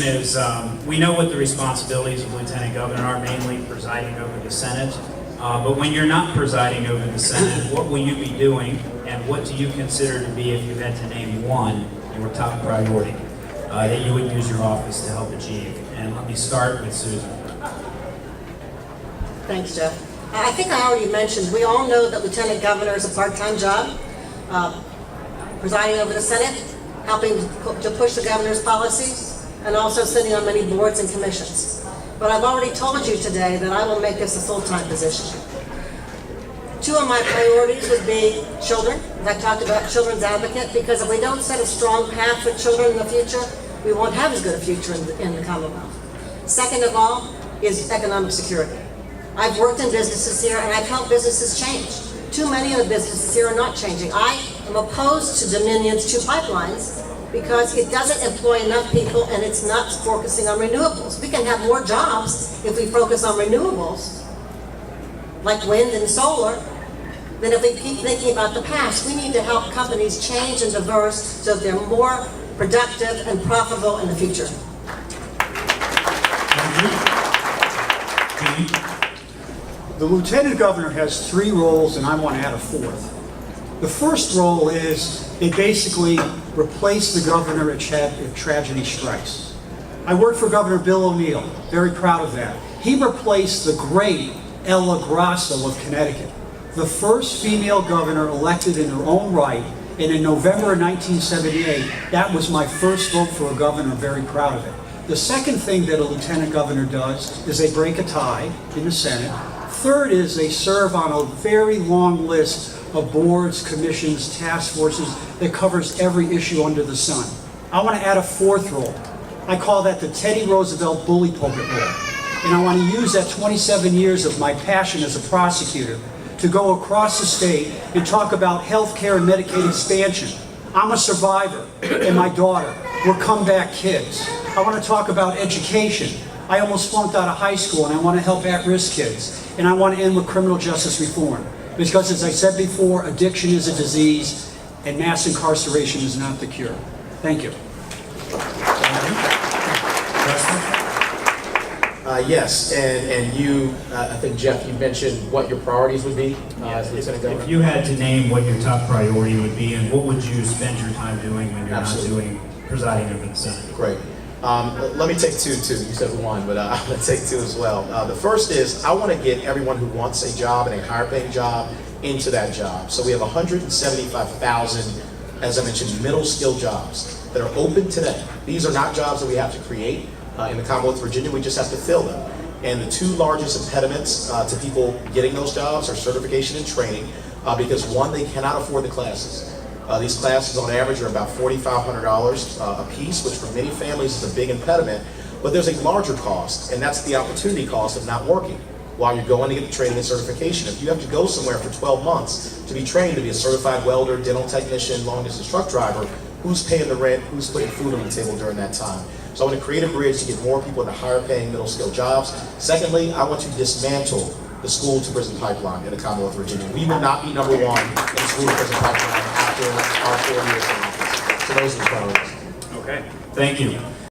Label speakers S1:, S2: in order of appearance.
S1: Is we know what the responsibilities of Lieutenant Governor are, mainly presiding over the Senate. But when you're not presiding over the Senate, what will you be doing, and what do you consider to be, if you had to name one, your top priority that you would use your office to help achieve? And let me start with Susan.
S2: Thanks, Jeff. I think I already mentioned, we all know that Lieutenant Governor is a part-time job, presiding over the Senate, helping to push the governor's policies, and also sitting on many boards and commissions. But I've already told you today that I will make this a full-time position. Two of my priorities would be children. I talked about children's advocate, because if we don't set a strong path for children in the future, we won't have as good a future in the Commonwealth. Second of all is economic security. I've worked in businesses here and I've helped businesses change. Too many of the businesses here are not changing. I am opposed to Dominion's 2 pipelines because it doesn't employ enough people and it's not focusing on renewables. We can have more jobs if we focus on renewables, like wind and solar, than if we keep thinking about the past. We need to help companies change and diverse so that they're more productive and profitable in the future.
S3: The Lieutenant Governor has 3 roles, and I want to add a 4th. The first role is they basically replace the governor if tragedy strikes. I worked for Governor Bill O'Neill, very proud of that. He replaced the great Ella Grasso of Connecticut, the first female governor elected in her own right, and in November of 1978, that was my first vote for a governor, very proud of it. The second thing that a lieutenant governor does is they break a tie in the Senate. Third is they serve on a very long list of boards, commissions, task forces that covers every issue under the sun. I want to add a 4th role. I call that the Teddy Roosevelt bully pulpit role. And I want to use that 27 years of my passion as a prosecutor to go across the state and talk about health care and Medicaid expansion. I'm a survivor, and my daughter. We're comeback kids. I want to talk about education. I almost flunked out of high school, and I want to help at-risk kids. And I want to end with criminal justice reform. Because, as I said before, addiction is a disease, and mass incarceration is not the cure. Thank you.
S4: Yes, and you, I think, Jeff, you mentioned what your priorities would be as Lieutenant Governor.
S1: If you had to name what your top priority would be, and what would you spend your time doing when you're
S4: Absolutely.
S1: not presiding over the Senate?
S4: Great. Let me take 2 too. You said 1, but I'm going to take 2 as well. The first is I want to get everyone who wants a job and a higher paying job into that job. So we have 175,000, as I mentioned, middle skill jobs that are open today. These are not jobs that we have to create in the Commonwealth of Virginia. We just have to fill them. And the 2 largest impediments to people getting those jobs are certification and training, because 1, they cannot afford the classes. These classes on average are about $4,500 a piece, which for many families is a big impediment, but there's a larger cost, and that's the opportunity cost of not working while you're going to get the training and certification. If you have to go somewhere for 12 months to be trained to be a certified welder, dental technician, long-distance truck driver, who's paying the rent, who's putting food on the table during that time? So I want to create a bridge to get more people into higher paying middle skill jobs. Secondly, I want to dismantle the school to prison pipeline in the Commonwealth of Virginia. We will not be number 1 in the school to prison pipeline after our 4 years in office. So those are the priorities.
S1: Okay, thank you.